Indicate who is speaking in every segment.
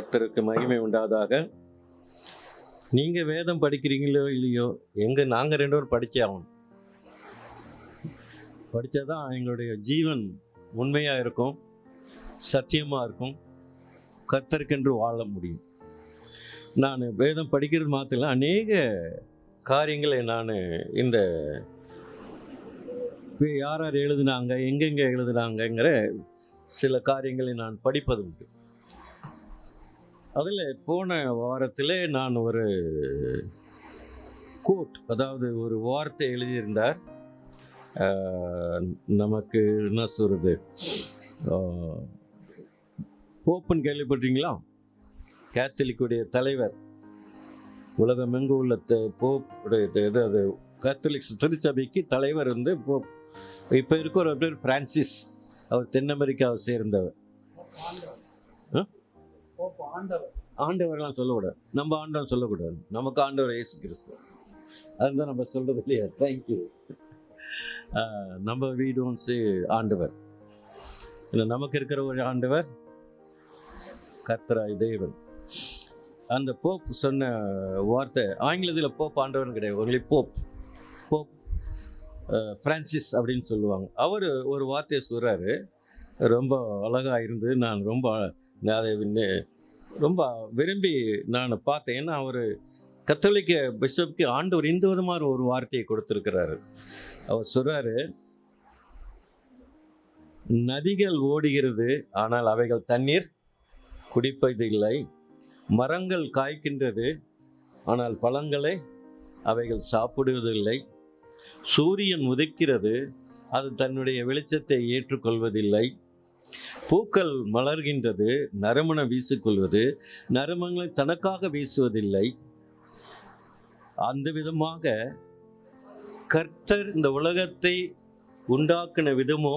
Speaker 1: கர்த்தருக்கு மகிமை உண்டாதாக. நீங்கள் வேதம் படிக்கிறீங்களோ இல்லையோ, நாங்கள் 2 பேரும் படித்தே ஆகணும். படித்தா தான் எங்களுடைய ஜீவன் உண்மையாக இருக்கும், சத்தியமாக இருக்கும், கர்த்தருக்கென்று வாழ முடியும். நான் வேதம் படிக்கிறது மாத்திரம் அநேக காரியங்களை நான் இந்த யார் யார் எழுதுனாங்க, எங்கெங்கே எழுதுனாங்கங்கிற சில காரியங்களை நான் படிப்பது உண்டு. அதில் போன வாரத்தில் நான் ஒரு கோட், அதாவது ஒரு வார்த்தை எழுதியிருந்தார். நமக்கு என்ன சொல்கிறது, போப்புன்னு கேள்விப்பட்டீங்களா? கேத்தலிக்குடைய தலைவர், உலகமெங்கு உள்ள போப்புடைய அது கேத்தலிக்ஸ் திருச்சபைக்கு தலைவர் போப். இப்போ இருக்கிற பேர் பிரான்சிஸ். அவர் தென் அமெரிக்காவை சேர்ந்தவர். ஆண்டவர்லாம் சொல்லக்கூடாது, நம்ம ஆண்டவர் சொல்லக்கூடாது. நமக்கு ஆண்டவர் இயேசு கிறிஸ்து, அதுதான் நம்ம சொல்றது இல்லையா? தேங்க்யூ. நம்ம வீடு ஆண்டவர் இல்லை, நமக்கு இருக்கிற ஒரு ஆண்டவர் கர்த்தராய் தேவன். அந்த போப் சொன்ன வார்த்தை ஆங்கிலத்தில் போப் ஆண்டவர்னு கிடையாது, ஒன்லி போப். போப் பிரான்சிஸ் அப்படின்னு சொல்லுவாங்க. அவர் ஒரு வார்த்தையை சொல்கிறாரு, ரொம்ப அழகாக இருந்தது. நான் அதை ரொம்ப விரும்பி நான் பார்த்தேன். ஏன்னா அவர் கத்தோலிக்க பிஷப்புக்கு ஆண்டவர் இந்த விதமாக ஒரு வார்த்தையை கொடுத்துருக்கிறாரு. அவர் சொல்கிறாரு, நதிகள் ஓடுகிறது ஆனால் அவைகள் தண்ணீர் குடிப்பதில்லை, மரங்கள் காய்க்கின்றது ஆனால் பழங்களை அவைகள் சாப்பிடுவதில்லை, சூரியன் உதிக்கிறது அது தன்னுடைய வெளிச்சத்தை ஏற்றுக்கொள்வதில்லை, பூக்கள் மலர்கின்றது நறுமணம் வீசிக்கொள்வது நறுமணங்களை தனக்காக வீசுவதில்லை. அந்த விதமாக கர்த்தர் இந்த உலகத்தை உண்டாக்கின விதமோ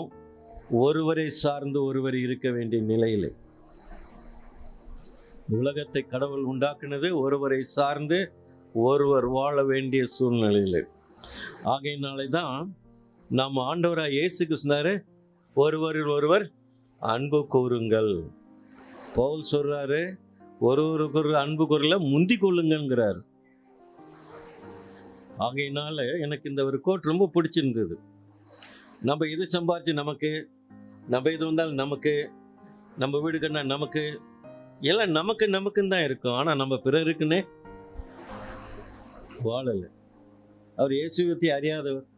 Speaker 1: ஒருவரை சார்ந்து ஒருவர் இருக்க வேண்டிய நிலையில். உலகத்தை கடவுள் உண்டாக்குனது ஒருவரை சார்ந்து ஒருவர் வாழ வேண்டிய சூழ்நிலையில். ஆகையினாலே தான் நம்ம ஆண்டவராக இயேசு கிறிஸ்து ஒருவரில் ஒருவர் அன்பு கூறுங்கள். பவுல் சொல்றாரு, ஒருவருக்கு அன்பு கூறல முந்தி கொள்ளுங்கிறார். ஆகையினால எனக்கு இந்த ஒரு கோட் ரொம்ப பிடிச்சிருந்தது. நம்ம இது சம்பாதிச்சு நமக்கு, நம்ம இது வந்தாலும் நமக்கு, நம்ம வீடு கண்ணா நமக்கு, எல்லாம் நமக்குன்னு தான் இருக்கும். ஆனால் நம்ம பிறருக்குன்னே வாழலை. அவர் இயேசுவை அறியாதவர்.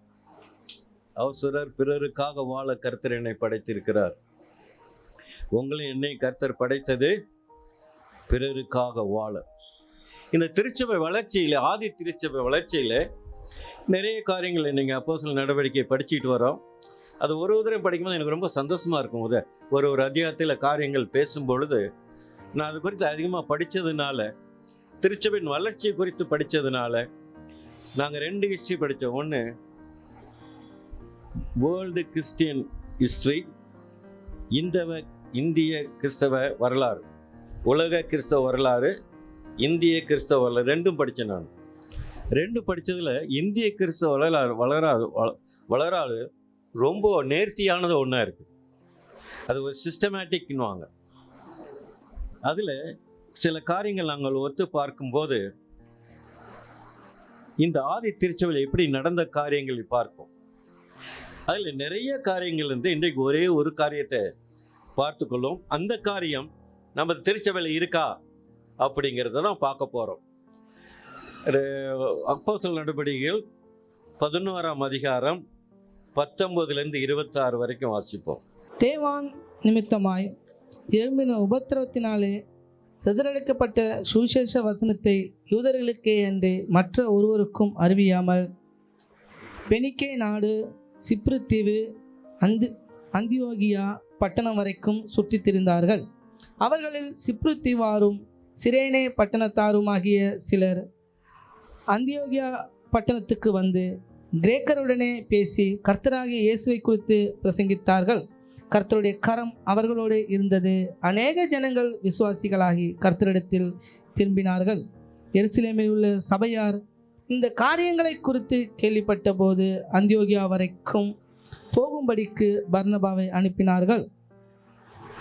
Speaker 1: அவர் சொல்றார், பிறருக்காக வாழ கர்த்தர் என்னை படைத்திருக்கிறார். உங்களை என்னை கர்த்தர் படைத்தது பிறருக்காக வாழ. இந்த திருச்சபை வளர்ச்சியில், ஆதி திருச்சபை வளர்ச்சியில் நிறைய காரியங்களை நீங்கள் அப்போஸ்தலர் நடவடிக்கை படிச்சுட்டு வரோம். அது ஒரு தடவை படிக்கும்போது எனக்கு ரொம்ப சந்தோஷமாக இருக்கும். ஒரு அத்தியாயத்தில் காரியங்கள் பேசும்பொழுது நான் அது குறித்து அதிகமாக படித்ததுனால, திருச்சபையின் வளர்ச்சி குறித்து படித்ததுனால, நாங்கள் 2 ஹிஸ்ட்ரி படித்தோம். ஒன்று வேர்ல்டு கிறிஸ்டியன் ஹிஸ்ட்ரி, இந்திய கிறிஸ்தவ வரலாறு, உலக கிறிஸ்தவ வரலாறு, இந்திய கிறிஸ்தவ வரலாறு, 2ம் படித்தேன். நான் 2 படித்ததில் இந்திய கிறிஸ்தவ வரலாறு ரொம்ப நேர்த்தியானது ஒன்றா இருக்குது. அது ஒரு சிஸ்டமேட்டிக்னுவாங்க. அதில் சில காரியங்கள் நாங்கள் ஒத்து பார்க்கும்போது இந்த ஆதி திருச்சபையில் எப்படி நடந்த காரியங்களை பார்ப்போம். அதில் நிறைய காரியங்கள் இன்றைக்கு ஒரே ஒரு காரியத்தை பார்த்துக்கொள்ளும். அந்த காரியம் நம்ம திருச்சபையில் இருக்கா அப்படிங்கிறத தான் பார்க்க போகிறோம். அப்போஸ்தலர் நடவடிக்கைகள் 11ஆம் அதிகாரம் 19 26 வரைக்கும் வாசிப்போம்.
Speaker 2: தேவான் நிமித்தமாய் எழும்பின உபத்திரவத்தினாலே சிதறடிக்கப்பட்ட சுவிசேஷ வசனத்தை யூதர்களுக்கே அன்றி மற்ற ஒருவருக்கும் அறிவியாமல் பெனிக்கே நாடு, சிப்ரு தீவு, அந்தியோகியா பட்டணம் வரைக்கும் சுற்றித் திரிந்தார்கள். அவர்களில் சிப்ரு தீவாரும் சிரேனே பட்டணத்தாருமாகிய சிலர் அந்தியோகியா பட்டணத்துக்கு வந்து கிரேக்கருடனே பேசி கர்த்தராகிய இயேசுவை குறித்து பிரசங்கித்தார்கள். கர்த்தருடைய கரம் அவர்களோடு இருந்தது. அநேக ஜனங்கள் விசுவாசிகளாகி கர்த்தரிடத்தில் திரும்பினார்கள். எருசலேமில் உள்ள சபையார் இந்த காரியங்களை குறித்து கேள்விப்பட்ட போது அந்தியோகியா வரைக்கும் போகும்படிக்கு பர்னபாவை அனுப்பினார்கள்.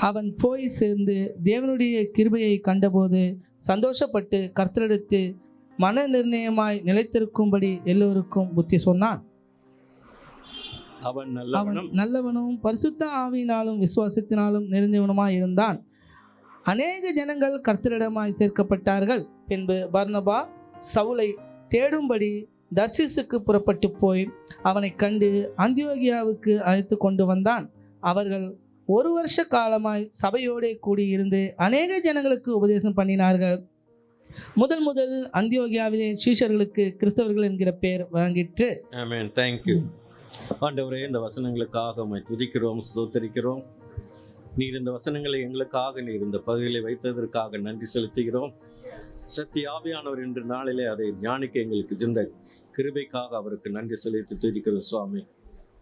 Speaker 2: அவன் போய் சேர்ந்து தேவனுடைய கிருபையை கண்டபோது சந்தோஷப்பட்டு கர்த்தரிடத்து மன நிர்ணயமாய் நிலைத்திருக்கும்படி எல்லோருக்கும் புத்தி சொன்னான்.
Speaker 1: அவன்
Speaker 2: அவன் நல்லவனும் பரிசுத்த ஆவியினாலும் விசுவாசத்தினாலும் நிறைந்தவனுமாய் இருந்தான். அநேக ஜனங்கள் கர்த்தரிடமாய் சேர்க்கப்பட்டார்கள். பின்பு பர்னபா சவுலை தேடும்படி தர்சீசுக்கு புறப்பட்டு போய் அவனை கண்டு அந்தியோகியாவுக்கு அழைத்து கொண்டு வந்தான். அவர்கள் 1 வருஷ காலமாய் சபையோடே கூடியிருந்து அநேக ஜனங்களுக்கு உபதேசம் பண்ணினார்கள். முதல் அந்தியோகியாவிலே சீஷர்களுக்கு கிறிஸ்தவர்கள் என்கிற பெயர் வழங்கிற்று.
Speaker 1: ஆமென். Thank you. ஆண்டவரே, இந்த வசனங்களுக்காக உம்மை துதிக்கிறோம், ஸ்தோத்திரிக்கிறோம். நீர் இந்த வசனங்களை எங்களுக்காக நீர் இந்த பகுதியில் வைத்ததற்காக நன்றி செலுத்துகிறோம். சத்திய ஆவியானவர் இன்று நாளிலே அதை ஞானிக்க எங்களுக்கு இருந்த கிருபைக்காக அவருக்கு நன்றி செலுத்தி துதிக்கிறோம் சுவாமி.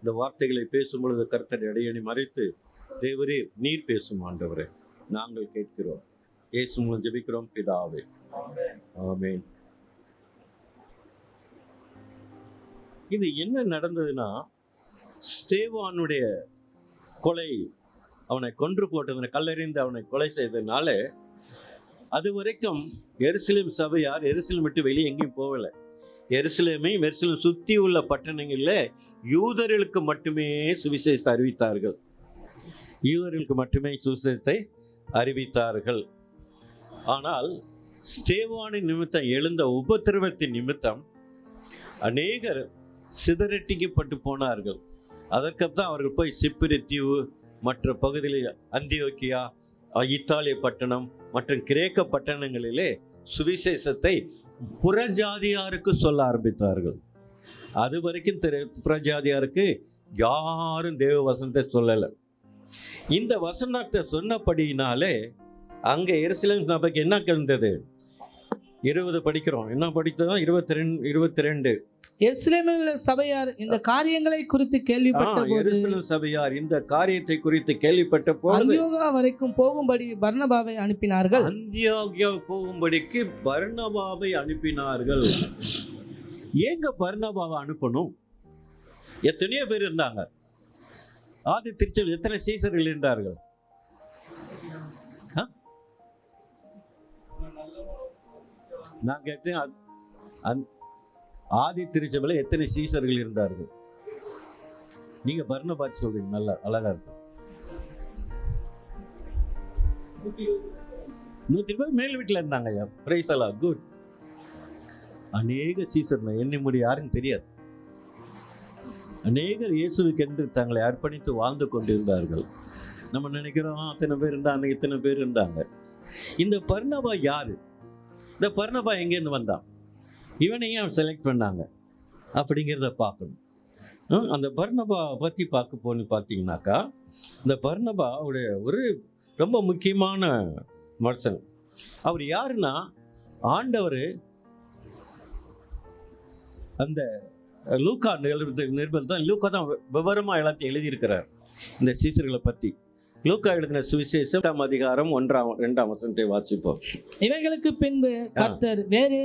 Speaker 1: இந்த வார்த்தைகளை பேசும் பொழுது கர்த்தர் இடையணி மறைத்து தேவரே நீர் பேசும் ஆண்டவரே நாங்கள் கேட்கிறோம். இயேசு மூலம் ஜெபிக்கிறோம் பிதாவே, ஆமென். இது என்ன நடந்ததுன்னா, ஸ்தேவானுடைய கொலை, அவனை கொன்று போட்டதுன கல்லறிந்து அவனை கொலை செய்ததுனால அது வரைக்கும் எருசலேம் சபையார் எருசலேம் விட்டு வெளியே எங்கேயும் போகலை. எருசலேமையும் எருசலேம் சுற்றி உள்ள பட்டணங்களில் யூதர்களுக்கு மட்டுமே சுவிசேஷத்தை அறிவித்தார்கள். யூதர்களுக்கு மட்டுமே சுவிசேஷத்தை அறிவித்தார்கள். ஆனால் ஸ்தேவானின் நிமித்தம் எழுந்த உபத்திரவத்தின் நிமித்தம் அநேகர் சிதறடிக்கப்பட்டு போனார்கள். அதற்கப்புறம் அவர்கள் போய் சிப்பிரி தீவு, மற்ற பகுதியில் அந்தியோக்கியா, இத்தாலிய பட்டணம் மற்றும் கிரேக்க பட்டணங்களிலே சுவிசேஷத்தை புறஜாதியாருக்கு சொல்ல ஆரம்பித்தார்கள். அது வரைக்கும் புறஜாதியாருக்கு யாரும் தேவ வசனத்தை சொல்லலை. இந்த வசனத்தை சொன்னபடியினாலே அங்கே எருசலேம் சபைக்கு என்ன இருந்தது? 20 படிக்கிறோம். என்ன படித்தோம்? 22.
Speaker 2: எருசலேமில் சபையார் இந்த காரியங்களை குறித்து கேள்விப்பட்ட
Speaker 1: சபையார் இந்த காரியத்தை குறித்து கேள்விப்பட்ட போது
Speaker 2: அந்தியோகியா வரைக்கும் போகும்படி பர்னபாவை அனுப்பினார்கள்.
Speaker 1: அந்தியோகியா போகும்படிக்கு பர்னபாவை அனுப்பினார்கள். ஏங்க பர்னபாவை அனுப்பணும்? எத்தனையோ பேர் இருந்தாங்க. ஆதி திருச்சபையில் எத்தனை சீசர்கள் இருந்தார்கள்? நான் கேட்டேன், ஆதி திருச்சபையில் எத்தனை சீசர்கள் இருந்தார்கள்? நீங்க பர்னபா சொல்றீங்க, நல்லா அழகா இருக்கு. 100 பேர் மேல் வீட்டில் இருந்தாங்க. ஐயா, பிரைஸ் அல்லா, குட். அநேக சீசர்கள் எண்ணி முடி யாருன்னு தெரியாது. அநேகர் இயேசுவுக்கு என்று தங்களை அர்ப்பணித்து வாழ்ந்து கொண்டிருந்தார்கள். நம்ம நினைக்கிறோம் அத்தனை பேர் இருந்தாங்க, இத்தனை பேர் இருந்தாங்க. இந்த பர்னபா யாரு? இந்த பர்னபா எங்கேருந்து வந்தான்? இவனையும் அவன் செலக்ட் பண்ணாங்க அப்படிங்கிறத பார்க்கணும். அந்த பர்னபா பற்றி பார்க்க போன்னு பார்த்தீங்கன்னாக்கா, இந்த பர்னபா ஒரு ரொம்ப முக்கியமான மனுஷன். அவர் யாருன்னா, ஆண்டவர் அந்த லூக்கா நிருபம் தான், லூக்கா தான் விவரமாக எல்லாத்தையும் எழுதியிருக்கிறார் இந்த சீசர்களை பற்றி. லூக்கா எழுதின சுவிசேஷம் 8ஆம் அதிகாரம் 1-2 வசனத்தை வாசிப்போம்.
Speaker 2: இவைகளுக்கு பின்பு கர்த்தர் வேறு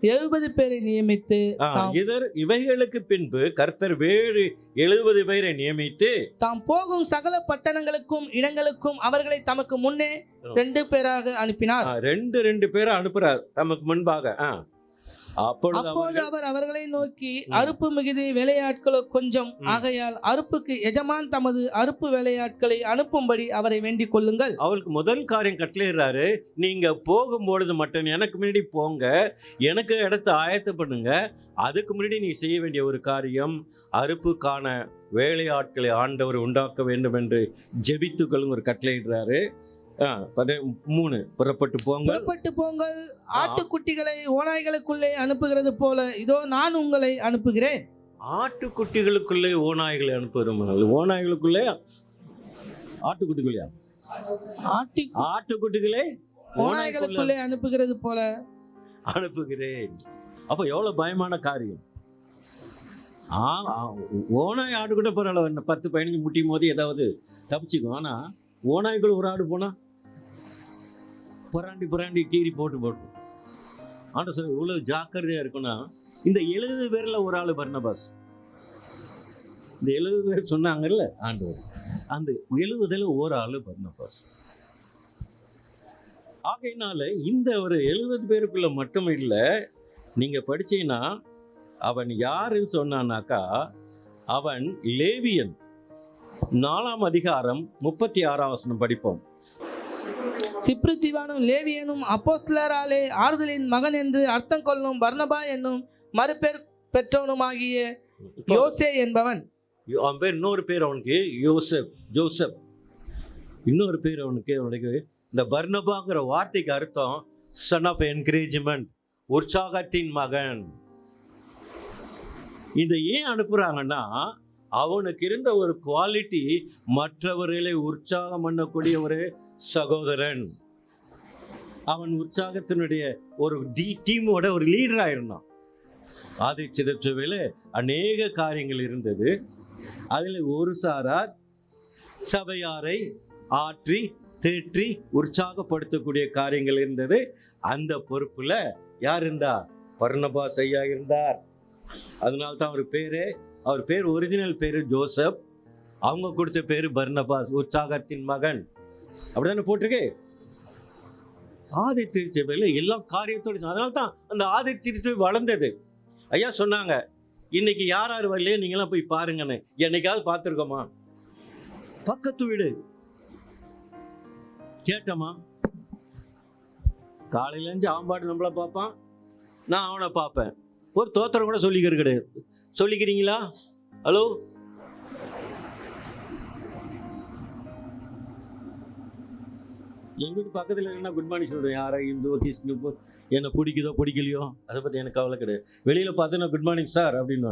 Speaker 2: 70 பேரை நியமித்து
Speaker 1: இவைகளுக்கு பின்பு கர்த்தர் வேறு 70 பேரை நியமித்து
Speaker 2: தாம் போகும் சகல பட்டணங்களுக்கும் இடங்களுக்கும் அவர்களை தமக்கு முன்னே 2 பேராக அனுப்பினார்.
Speaker 1: 2 பேரை அனுப்புறார் தமக்கு முன்பாக.
Speaker 2: அப்போது அவர் அவர்களை நோக்கி, அறுப்பு மிகுதி, வேலையாட்களோ கொஞ்சம், ஆகையால் அறுப்புக்கு எஜமான் தமது அறுப்பு வேலையாட்களை அனுப்பும்படி அவரை வேண்டிக் கொள்ளுங்கள்.
Speaker 1: அவருக்கு முதல் காரியம் கட்டளையிடுறாரு, நீங்க போகும்பொழுது மட்டும் எனக்கு முன்னாடி போங்க, எனக்கு இடத்த ஆயத்தம் பண்ணுங்க. அதுக்கு முன்னாடி நீ செய்ய வேண்டிய ஒரு காரியம், அறுப்புக்கான வேலையாட்களை ஆண்டவர் உண்டாக்க வேண்டும் என்று ஜெபித்துக்கொள்ளுங்க ஒரு கட்டளையிடுறாரு. 3 புறப்பட்டு போங்கள்.
Speaker 2: ஆட்டுக்குட்டிகளை ஓநாய்களுக்குள்ளே அனுப்புகிறது போல இதோ நான் உங்களை அனுப்புகிறேன்.
Speaker 1: ஆட்டுக்குட்டிகளுக்குள்ளே ஓநாய்களை அனுப்புகிறோம். ஓநாய்களுக்குள்ளே ஆட்டுக்குட்டிகளையா? ஆட்டுக்குட்டிகளை
Speaker 2: ஓநாய்களுக்குள்ளே அனுப்புகிறது போல
Speaker 1: அனுப்புகிறேன். அப்போ எவ்வளவு பயமான காரியம். ஓநாய் ஆட்டுக்கிட்ட பரவாயில்ல, 10-15 முட்டியும் போது ஏதாவது தப்பிச்சுக்கும். ஆனா ஓநாய்கள் ஒரு ஆடு போனா புராண்டி கீறி போட்டு ஆண்டு சொல்ல இவ்வளவு ஜாக்கிரதையா இருக்குன்னா, இந்த 70 பேர்ல ஒரு ஆளு பர்னபாஸ். இந்த 70 பேர் சொன்னாங்கல்ல ஆண்டவர், அந்த 70 ஒரு ஆளு பர்னபாஸ். ஆகையினால இந்த ஒரு 70 பேருக்குள்ள மட்டும் இல்லை, நீங்க படிச்சீங்கன்னா அவன் யாருன்னு சொன்னானாக்கா, அவன் லேவியன். 4ஆம் அதிகாரம் 36ஆம் வசனம் படிப்போம்.
Speaker 2: சிப்ருத்திவானும் லேவியனும் அப்போஸ்தலராலே ஆறுதலின் மகன் என்று அர்த்தம் கொள்ளும் பர்னபா என்னும் மறுபேர் பெற்றவனுமாகிய யோசே என்பவன்.
Speaker 1: அவன் பேர் இன்னொரு பேர் அவனுக்கு ஜோசப். இன்னொரு பேர் அவனுக்கு இந்த பர்னபாங்கிற வார்த்தைக்கு அர்த்தம் சன் ஆஃப் என்கரேஜ்மெண்ட், உற்சாகத்தின் மகன். இதை ஏன் அனுப்புறாங்கன்னா, அவனுக்கு இருந்த ஒரு குவாலிட்டி, மற்றவர்களை உற்சாகம் பண்ணக்கூடிய ஒரு சகோதரன். அவன் உற்சாகத்தினுடைய ஒரு டீமோட ஒரு லீடராக இருந்தான். ஆதி திருச்சபையில் அநேக காரியங்கள் இருந்தது. அதில் ஒரு சாரார் சபையாரை ஆற்றி தேற்றி உற்சாகப்படுத்தக்கூடிய காரியங்கள் இருந்தது. அந்த பொறுப்புல யார் இருந்தார்? பர்னபாஸ் ஐயா இருந்தார். அதனால தான் அவர் பேர் ஒரிஜினல் பேரு ஜோசப். அவங்க கொடுத்த பேரு பர்னபாஸ், உற்சாகத்தின் மகன். அப்படிதானே போட்டிருக்கு. ஆதி திருச்சபையில் எல்லா காரியத்தோடு, அதனால தான் அந்த ஆதி திருச்சபை வளர்ந்தது. ஐயா சொன்னாங்க, இன்னைக்கு யார் வரலையே நீங்களாம் போய் பாருங்கன்னு. என்னைக்காவது பார்த்துருக்கோமா? பக்கத்து வீடு கேட்டோமா? காலையிலேருந்து ஆம்பாடு நம்மளை பார்ப்பான், நான் அவனை பார்ப்பேன். ஒரு தோத்திரம் கூட சொல்லிக்கிறது கிடையாது. சொல்லிக்கிறீங்களா? ஹலோ, எங்கள் வீட்டு பக்கத்தில் என்ன குட் மார்னிங் சொல்கிறேன். யாரை இந்து கிறிஸ்டின் என்னை பிடிக்குதோ பிடிக்கலையோ அதை பற்றி எனக்கு கவலை கிடையாது. வெளியில் பார்த்து நான் குட் மார்னிங் சார் அப்படின்னா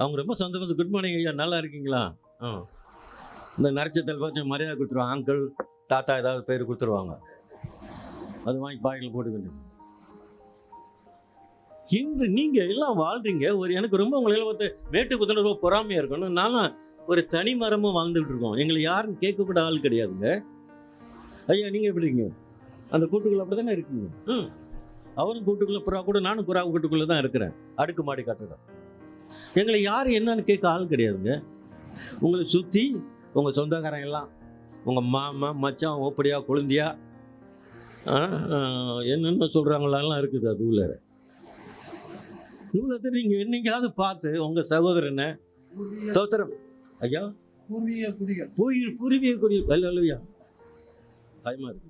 Speaker 1: அவங்க ரொம்ப சந்தோஷம். குட் மார்னிங் ஐயா, நல்லா இருக்கீங்களா? இந்த நரச்சத்தில் பார்த்து மரியாதை கொடுத்துருவாங்க. அங்கிள் தாத்தா ஏதாவது பேர் கொடுத்துருவாங்க. அது வாங்கி பாக்கெட்டில் போட்டுக்கிட்டு இன்று நீங்கள் எல்லாம் வாழ்றீங்க. எனக்கு ரொம்ப உங்களெல்லாம் ஒருத்த மேட்டு குத்தன ரொம்ப பொறாமையாக இருக்கணும். நானும் ஒரு தனி மரமும் வாழ்ந்துகிட்டு இருக்கோம். எங்களை யாரும் கேட்கக்கூட ஆள் கிடையாதுங்க. ஐயா நீங்கள் எப்படி இருக்கீங்க? அந்த கூட்டுக்குள்ளே அப்படி தானே இருக்கீங்க. அவரும் கூட்டுக்குள்ளே புறா கூட, நானும் புறா கூட்டுக்குள்ளே தான் இருக்கிறேன். அடுக்கு மாடி கட்டடம். எங்களை யாரும் என்னன்னு கேட்க ஆள் கிடையாதுங்க. உங்களை சுற்றி உங்கள் சொந்தக்காரன் எல்லாம், உங்கள் மாமா மச்சான் ஓப்படியா குழந்தையா என்னென்ன சொல்கிறாங்களாம் இருக்குது. அது உள்ள இவ்வளோ நீங்கள் என்னைக்காவது பார்த்து உங்கள் சகோதரனை தோத்திரம் ஐயா பூர்வீக குடிகள் இல்லையா பயமா இருக்கு.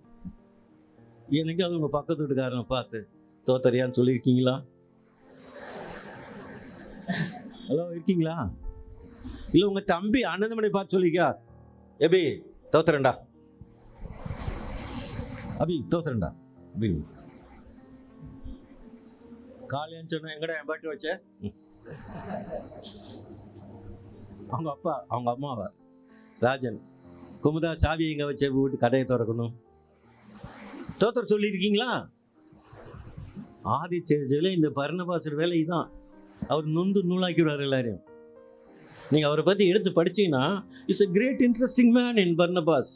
Speaker 1: என்னைக்காவது உங்கள் பக்கத்து வீட்டுக்காரனை பார்த்து தோத்தரியான்னு சொல்லியிருக்கீங்களா? ஹலோ, இருக்கீங்களா? இல்லை உங்கள் தம்பி அண்ணன் பார்த்து சொல்லிக்கா, எபி தோத்துறேன்டா, அபி தோத்துறேன்டா அப்படின்னு. காலையான்னு சொன்ன எங்கடா என் பாட்டு வச்ச? அவங்க அப்பா அவங்க அம்மாவை ராஜன் குமுதா சாவி எங்க வச்ச வீட்டு கடையை திறக்கணும் தோத்தர சொல்லியிருக்கீங்களா? ஆதி சேர்ச்சியில் இந்த பர்னபாசர் வேலை தான். அவர் நொந்து நூலாக்கிடுவார் எல்லாரையும். நீங்கள் அவரை பற்றி எடுத்து படிச்சீங்கன்னா, it's a great interesting man in Barnabas.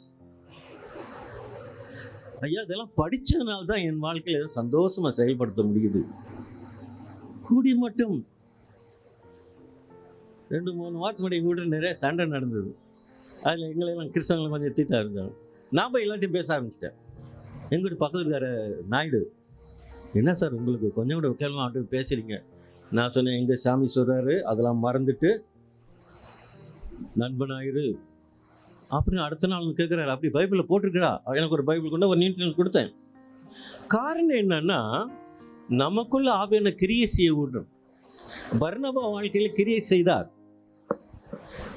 Speaker 1: ஐயா, இதெல்லாம் படித்ததுனால தான் என் வாழ்க்கையில் சந்தோஷமாக செயல்படுத்த முடியுது. கூடி மட்டும் 2-3 வாரத்துக்கு முன்னாடி கூட நிறைய சண்டை நடந்தது. அதில் எங்களெல்லாம் கிறிஸ்தவங்களை கொஞ்சம் திட்டா இருந்தாங்க. நான் போய் எல்லாத்தையும் பேச ஆரம்பிச்சிட்டேன். எங்கிட்ட பக்கத்தில் இருக்கிற நாயுடு, என்ன சார் உங்களுக்கு கொஞ்சம் கூட கேள்வி ஆட்டு பேசுகிறீங்க? நான் சொன்னேன், எங்கள் சாமி சொல்கிறாரு, அதெல்லாம் மறந்துட்டு நண்பனாயிரு அப்படின்னு. அடுத்த நாள் கேட்குறாரு, அப்படி பைபிளில் போட்டிருக்கிறா? எனக்கு ஒரு பைபிள் கொண்டு ஒரு நீட் கொடுத்தேன். காரணம் என்னன்னா, நமக்குள்ள ஆவியான கிரியை செய்ய விடணும். பர்னபா வாழ்க்கையில் கிரியை செய்தார்.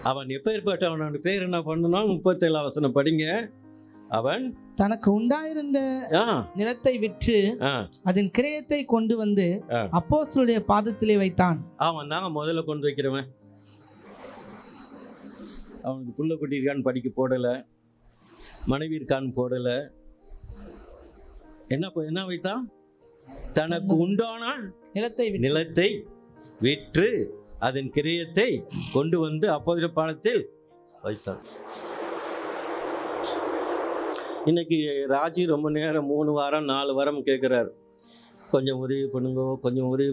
Speaker 1: அவன் எப்பேற்பட்டவன் பேர் என்ன பண்ணணும்? 37 வசனம் படிங்க. அவன்
Speaker 2: தனக்கு உண்டாயிருந்த நிலத்தை விற்று அதன் கிரயத்தை கொண்டு வந்து அப்போஸ்தலருடைய பாதத்திலே வைத்தான். அவன் தாங்க முதல்ல கொண்டு வைக்கிறவன். அவனுக்கு புள்ள குட்டி இருக்கான்னு படிக்க போடலை, மனைவி இருக்கான்னு போடலை. என்ன வைத்தான்? தனக்கு உண்டான நிலத்தை விற்று அதன் கிரயத்தை கொண்டு வந்து அப்போஸ்தலர் பாதத்தில் வைத்தான். இன்னைக்கு ராஜி ரொம்ப நேரம் 3 வாரம் 4 வாரம் கேட்குறாரு, கொஞ்சம் உதவி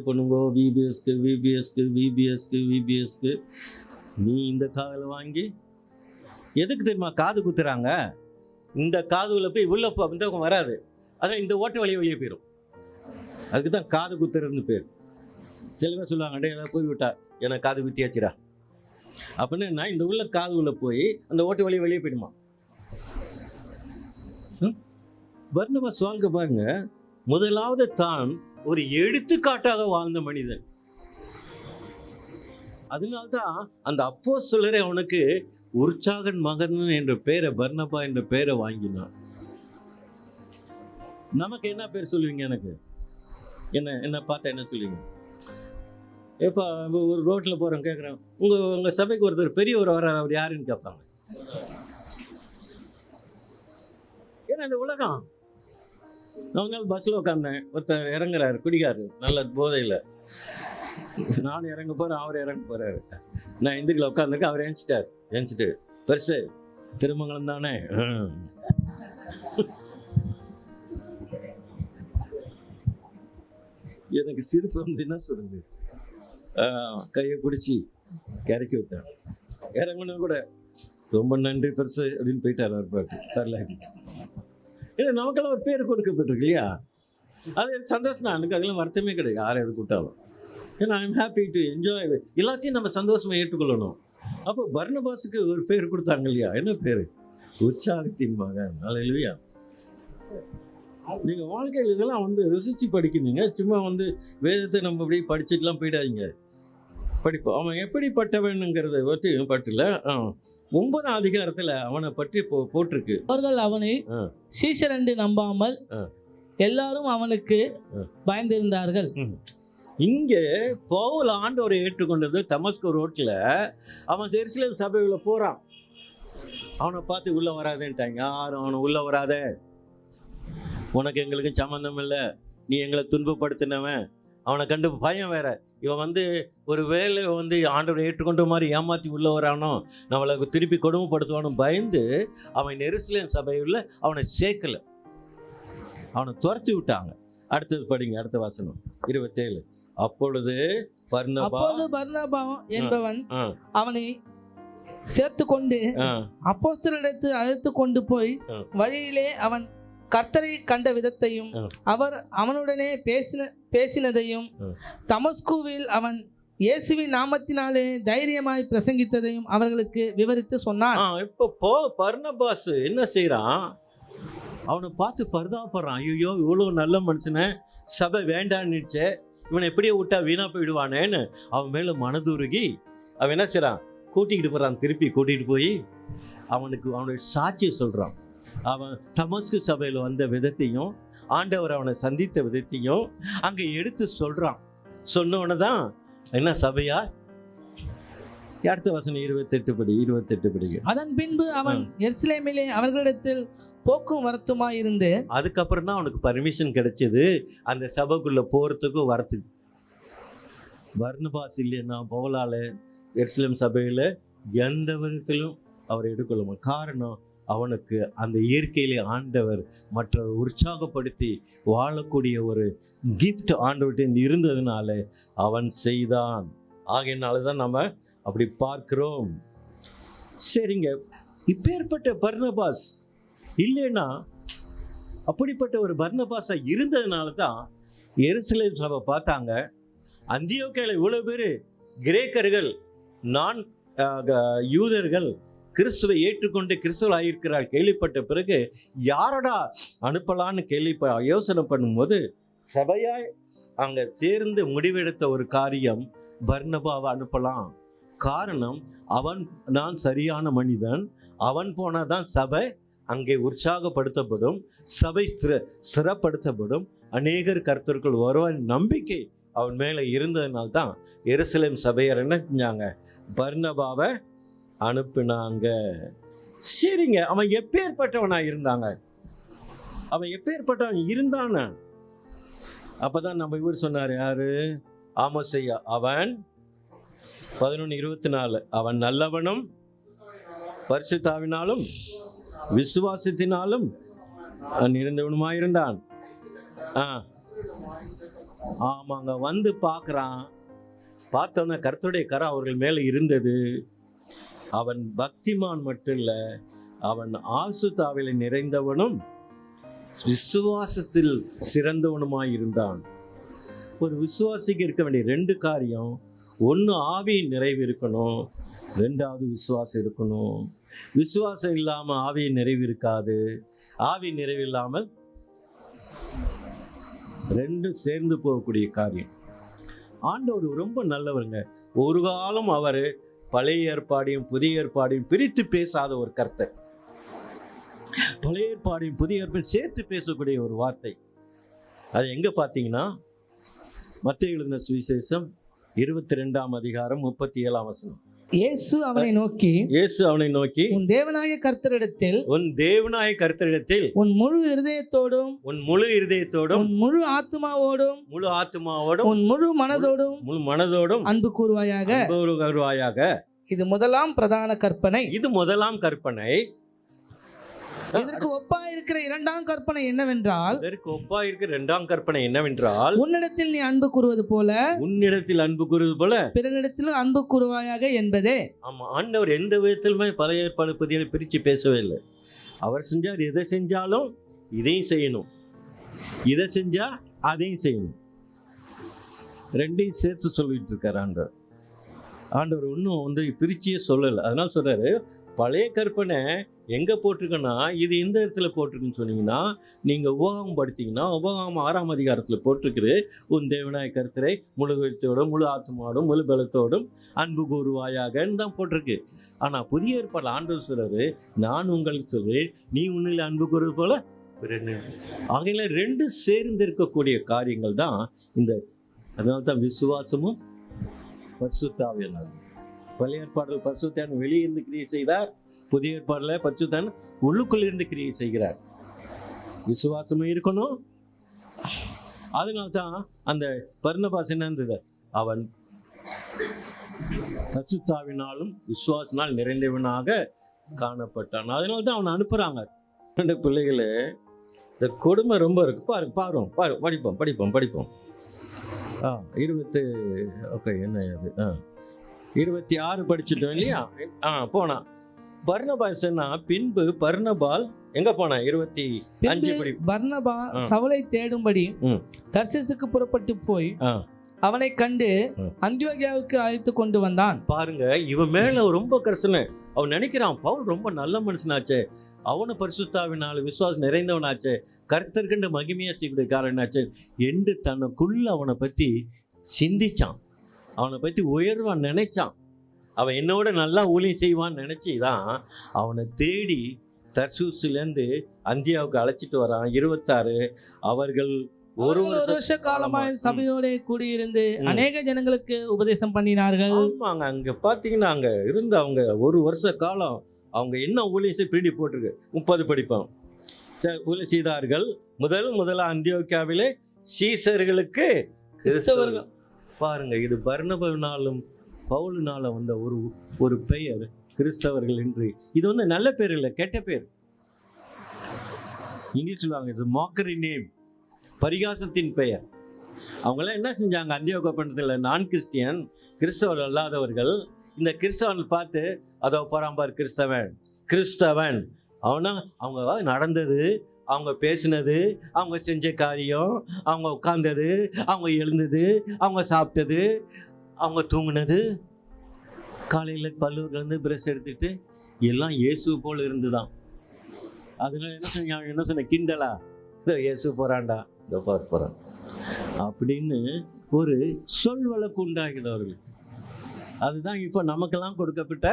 Speaker 2: பண்ணுங்கோ விபிஎஸ்க்கு. நீ இந்த காதில் வாங்கி
Speaker 1: எதுக்கு தெரியுமா காது குத்துறாங்க? இந்த காதுல போய் உள்ள இந்த பக்கம் வராது, அதான் இந்த ஓட்ட வழியே வெளியே போயிடும். அதுக்கு தான் காது குத்துறதுன்னு பேர். சில பேர் சொல்லுவாங்க, டே ஏதாவது போய் விட்டா எனக்கு காது குத்தியாச்சுரா அப்படின்னு. நான் இந்த உள்ள காது உள்ள போய் அந்த ஓட்ட வழியே வெளியே போயிடுமா. பர்னபாஸ் வாழ்க்கை பாருங்க, முதலாவது தான் ஒரு எடுத்துக்காட்டாக வாழ்ந்த மனிதன். அதனால்தான் அந்த அப்போஸ்தலரே அவனுக்கு உற்சாகன் மகன் என்ற பேரை, பர்னபா என்ற பேரை வாங்கினான். நமக்கு என்ன பேர் சொல்லுவீங்க? எனக்கு என்ன பார்த்தா என்ன சொல்லுவீங்க? எப்போ ஒரு ரோட்டில் போகிறோம், கேட்குறேன், உங்கள் சபைக்கு ஒருத்தர் பெரியவர் வர்றார், அவர் யாருன்னு கேட்பாங்க. ஏன்னா இந்த உலகம். அவங்க பஸ்ஸில் உட்காந்தேன், ஒருத்தர் இறங்குறாரு, குடிக்காரு, நல்ல போதையில். நான் இறங்க போகிறேன், அவர் இறங்க போகிறாரு. நான் இந்துக்களை உட்காந்துருக்கேன், அவர் ஏஞ்சிட்டு பெருசு திருமங்கலம் தானே. எனக்கு சிரிப்பு வந்து என்ன சொல்லுது, கையை பிடிச்சி கரைக்கி விட்டேன். இறங்கணும் கூட ரொம்ப நன்றி பெருசு அப்படின்னு போயிட்டார். அவர் பாட்டு தரல. ஏன்னா நமக்கெல்லாம் ஒரு பேர் கொடுக்கப்பட்டிருக்கு இல்லையா, அது சந்தோஷம் தான். எனக்கு அதெல்லாம் வருத்தமே கிடையாது யார் எது கூட்டாலும். ஏன்னா I am happy to enjoy. எல்லாத்தையும் நம்ம சந்தோஷமாக ஏற்றுக்கொள்ளணும். அப்போ பர்னபாஸுக்கு ஒரு பேர் கொடுத்தாங்க இல்லையா, என்ன பேர்? உற்சாகத்தின் மகன். அல்லேலூயா. நீங்கள் வாழ்க்கையில் இதெல்லாம் வந்து ருசிச்சு படிக்கணுங்க. சும்மா வந்து வேதத்தை நம்ம அப்படியே படிச்சுட்டுலாம் போயிடாதீங்க. படிப்போம். அவன் எப்படிப்பட்டவனுங்கிறத பற்றி பட்டில 9ஆம் அதிகாரத்தில் அவனை பற்றி போட்டிருக்கு.
Speaker 2: அவர்கள் அவனை சீஷர் என்று நம்பாமல் எல்லாரும் அவனுக்கு பயந்திருந்தார்கள்.
Speaker 1: இங்கே பவுல் ஆண்டவரை ஏற்றுக்கொண்டது தமஸ்கு ரோட்டில். அவன் எருசலேம் சபையில் போகிறான். அவனை பார்த்து உள்ளே வராதேன்ட்டாங்க. யாரும் அவனை உள்ளே வராத, உனக்கு எங்களுக்கு சம்மந்தம் இல்லை, நீ எங்களை துன்பப்படுத்தினவன். அவனை கண்டு பயம் வேற. இவன் வந்து ஒரு வேலை வந்து ஆண்டவரை ஏற்றுக்கொண்ட மாதிரி ஏமாற்றி உள்ளே வரானோ, நம்மளை திருப்பி கொடுமைப்படுத்துவானோ பயந்து அவன் எருசலேம் சபையில் அவனை சேர்க்கலை, அவனை துரத்தி விட்டாங்க. அடுத்தது படிங்க, அடுத்த வசனம் 27. அப்பொழுது பர்னபா
Speaker 2: என்பவன் அவனை சேர்த்து கொண்டு அப்போஸ்தலரிடத்தில் அழைத்து கொண்டு போய் வழியிலே அவன் கர்த்தரை கண்ட விதத்தையும் அவர் அவனுடனே பேசினதையும் தமஸ்குவில் அவன் இயேசுவின் நாமத்தினாலே தைரியமாய் பிரசங்கித்ததையும் அவர்களுக்கு விவரித்து சொன்னான்.
Speaker 1: இப்போ பர்னபாஸ் என்ன செய்யறான்? அவனை பார்த்து பரிதாபப்படுறான். ஐயோ, இவ்வளோ நல்ல மனுஷனை சபை வேண்டான்னுச்சே, இவனை எப்படியே விட்டா வீணா போயிடுவானேன்னு அவன் மேலே மனதுருகி அவன் என்ன செய்யறான்? கூட்டிகிட்டு போகிறான். திருப்பி கூட்டிகிட்டு போய் அவனுடைய சாட்சியை சொல்கிறான். அவன் தமஸ்கு சபையில் வந்த விதத்தையும் ஆண்டவர் அவனை சந்தித்த விதத்தையும் அங்கே எடுத்து சொல்கிறான். சொன்னவன தான் என்ன சபையா? அடுத்த வசனம் 28 படி.
Speaker 2: அதன் பின்பு அவன் எருசலேமிலே அவர்களிடத்தில் போக்கும் வரத்துமாய் இருந்து,
Speaker 1: அதுக்கப்புறம் தான் அவனுக்கு பர்மிஷன் கிடைச்சது அந்த சபைக்குள்ள போறதுக்கும் வரத்துக்கு. பர்னபாஸ் இல்லைன்னா பவுலால எருசலேம் சபையில் எந்த விதத்திலும் அவர் எடுக்கொள்ளும். காரணம், அவனுக்கு அந்த இயற்கையிலே ஆண்டவர் மற்றவர் உற்சாகப்படுத்தி வாழக்கூடிய ஒரு கிஃப்ட் ஆண்டவர்கிட்ட இருந்ததுனால அவன் செய்தான். ஆகையினால தான் நம்ம அப்படி பார்க்கிறோம். சரிங்க, இப்பேற்பட்ட பர்னபாஸ் இல்லைன்னா, அப்படிப்பட்ட ஒரு பர்னபாஸா இருந்ததுனால தான் எருசலேம் சபை பார்த்தாங்க. அந்தியோக்கியால இவ்வளோ பேர் கிரேக்கர்கள், நான் யூதர்கள் கிறிஸ்துவை ஏற்றுக்கொண்டு கிறிஸ்துவ ஆகியிருக்கிறார் கேள்விப்பட்ட பிறகு யாரடா அனுப்பலான்னு யோசனை பண்ணும்போது சபையாய் அங்கே சேர்ந்து முடிவெடுத்த ஒரு காரியம், பர்னபாவை அனுப்பலாம். காரணம், அவன் தான் சரியான மனிதன். அவன் போனால் தான் சபை அங்கே உற்சாகப்படுத்தப்படும், சபை ஸ்திரப்படுத்தப்படும், அநேகர் கர்த்தர்கள் வருவார் நம்பிக்கை அவன் மேலே இருந்ததுனால்தான் எருசலேம் சபையார் என்ன செஞ்சாங்க? பர்னபாவை அனுப்பினாங்க. சரிங்க, அவன் எப்பேற்பட்டவனா இருந்தாங்க? அவன் எப்பேற்பட்டவன் இருந்தான? அப்பதான் நம்ம இவர் சொன்னார், யாரு? ஆமோசையா. அவன் 11:24 அவன் நல்லவனும் பரிசுத்தாவினாலும் விசுவாசத்தினாலும் இருந்தவனுமாயிருந்தான். ஆமாங்க, வந்து பார்க்குறான். பார்த்தோன்னா கர்த்தருடைய கரம் அவர்கள் மேலே இருந்தது. அவன் பக்திமான் மட்டும் இல்ல, அவன் ஆசுத்தாவில நிறைந்தவனும் விசுவாசத்தில் சிறந்தவனுமாயிருந்தான். ஒரு விசுவாசிக்கு இருக்க வேண்டிய 2 காரியம். ஒன்று ஆவியின் நிறைவு இருக்கணும், 2வது விசுவாசம் இருக்கணும். விசுவாசம் இல்லாமல் ஆவியின் நிறைவு இருக்காது, ஆவி நிறைவு இல்லாமல் 2 சேர்ந்து போகக்கூடிய காரியம். ஆண்டவர் ரொம்ப நல்லவருங்க. ஒரு காலம் அவர் பழைய ஏற்பாடையும் புதிய ஏற்பாடையும் பிரித்து பேசாத ஒரு கர்த்தர். பழைய ஏற்பாடையும் புதிய ஏற்பாடையும் சேர்த்து பேசக்கூடிய ஒரு வார்த்தை. அது எங்க பார்த்தீங்கன்னா மத்தேயு எழுதின சுவிசேஷம் 22ஆம் அதிகாரம் 37ஆம் வசனம்.
Speaker 2: இயேசு அவனை நோக்கி உன் தேவனாய கர்த்தரிடத்தில் உன் முழு இருதயத்தோடும்
Speaker 1: உன்
Speaker 2: முழு ஆத்துமாவோடும் உன் முழு மனதோடும் அன்பு கூறுவாயாக. இது முதலாம் பிரதான கற்பனை. இதற்கு ஒப்பாய் இருக்கிற இரண்டாம் கற்பனை என்னவென்றால் உன்னிடத்தில் நீ அன்பு கூறுவது போல பிறனிடத்திலும் அன்பு கூறுவாயாக என்பதே.
Speaker 1: ஆமா, ஆண்டவர் எந்த விதத்திலுமே பழைய ஏற்பாடு புதிய பிரிச்சு பேசவே இல்லை. அவர் செஞ்சார், எதை செஞ்சாலும் இதையும் செய்யணும், இதை செஞ்சா அதையும் செய்யணும், 2ஐயும் சேர்த்து சொல்லிட்டு இருக்கார் ஆண்டவர் ஒன்றும் பிரிச்சியே சொல்லலை. அதனால சொல்றாரு, பழைய கற்பனை எங்கே போட்டிருக்குன்னா இது எந்த இடத்துல போட்டிருக்குன்னு சொன்னீங்கன்னா, நீங்கள் உபகாரம் படித்தீங்கன்னா உபகாரம் 6ஆம் அதிகாரத்தில் போட்டிருக்குது, உன் தேவனாய கர்த்தரை முழு எழுத்தோடும் முழு ஆத்மாவோடும் முழு பலத்தோடும் அன்பு கூறுவாயாகன்னு தான் போட்டிருக்கு. ஆனால் புதிய ஏற்பாடு ஆண்டவர் சொல்றாரு, நான் உங்களுக்கு சொல்றேன், நீ உன்னில் அன்பு கூறுவது போல. ஆகையில 2 சேர்ந்து இருக்கக்கூடிய காரியங்கள் தான் இந்த. அதனால தான் விசுவாசமும் பரிசுத்த ஆவியானவர். பழைய ஏற்பாடுகள் பரிசுத்தன் வெளியே இருந்து கிரியை செய்தார், புதிய ஏற்பாடுல பரிசுத்தன் உள்ளுக்குள்ள இருந்து கிரியை செய்கிறார். விசுவாசமும் இருக்கணும். அதனால்தான் அந்த பர்னபாஸ் என்ன இருந்தது, அவன் பரிசுத்தாவினாலும் விசுவாசனால் நிறைந்தவனாக காணப்பட்டான். அதனால்தான் அவனை அனுப்புறாங்க. 2 பிள்ளைகளே, இந்த கொடுமை ரொம்ப இருக்கு. படிப்போம் 26 படிச்சுட்டோம் இல்லையா? போனா பர்னபாஸ் பின்பு பர்னபால் எங்க போனா? 25 படி.
Speaker 2: பர்னபா சவுலை தேடும்படி தர்சீசுக்கு புறப்பட்டு போய் அவனை கண்டு அந்தியோகியாவுக்கு அழைத்து கொண்டு வந்தான்.
Speaker 1: பாருங்க, இவன் மேல ரொம்ப கரிசனை. அவன் நினைக்கிறான், பவுல் ரொம்ப நல்ல மனுஷனாச்சே, அவனை பரிசுத்தாவினால விசுவாசம் நிறைந்தவனாச்சே, கர்த்தர்கண்ட மகிமையா செய்யக்கூடிய காரணாச்சே என்று தனக்குள்ள அவனை பத்தி சிந்திச்சான், அவனை பற்றி உயர்வான் நினைச்சான். அவன் என்னோட நல்லா ஊழியம் செய்வான்னு நினச்சி தான் அவனை தேடி தர்சூசிலேருந்து அந்தியாவுக்கு அழைச்சிட்டு வரான். 26 அவர்கள் ஒரு
Speaker 2: வருஷ காலமாய் சபையோட கூடியிருந்து அநேக ஜனங்களுக்கு உபதேசம் பண்ணினார்கள்.
Speaker 1: ஆமாங்க, அங்கே பார்த்தீங்கன்னா அங்கே இருந்து அவங்க 1 வருஷ காலம் அவங்க என்ன ஊழியம் பிரிடி போட்டிருக்கு. 30 படிப்பான் ஊழியம் செய்தார்கள். முதல் அந்தியோக்கியாவிலே சீசர்களுக்கு கிறிஸ்தவர்கள். பாருங்க, இது பர்னபாவினாலும் பவுலினால வந்த ஒரு பெயர் கிறிஸ்தவர்கள் என்று. இது நல்ல பேர் இல்லை, கெட்ட பேர். இங்கிலீஷ் சொல்லுவாங்க, இது மாக்கரி நேம், பரிகாசத்தின் பெயர். அவங்களாம் என்ன செஞ்சாங்க, அந்தியோக பண்டத்தில் நான் கிறிஸ்டியன், கிறிஸ்தவர் அல்லாதவர்கள் இந்த கிறிஸ்தவன் பார்த்து அதோ பராம்பார் கிறிஸ்தவன் அவனா அவங்க நடந்தது, அவங்க பேசினது, அவங்க செஞ்ச காரியம், அவங்க உட்கார்ந்தது, அவங்க எழுந்தது, அவங்க சாப்பிட்டது, அவங்க தூங்கினது, காலையில் பல்லூர்லேருந்து பிரஷ் எடுத்துட்டு எல்லாம் இயேசு போல் இருந்துதான். அதனால என்ன சொன்ன கிண்டலா, இதோ இயேசு போகிறான்டா, இதோ போகிறான் அப்படின்னு ஒரு சொல் வழக்கு உண்டாகிறவர்கள். அதுதான் இப்போ நமக்கெல்லாம் கொடுக்கப்பட்ட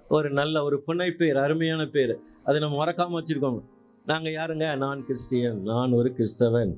Speaker 1: ஒரு நல்ல ஒரு புனைப்பேர், அருமையான பேர். அதை நம்ம மறக்காமல் வச்சுருக்கோங்க. நாங்கள் யாருங்க, நான் கிறிஸ்டியன், நான் ஒரு கிறிஸ்தவன்.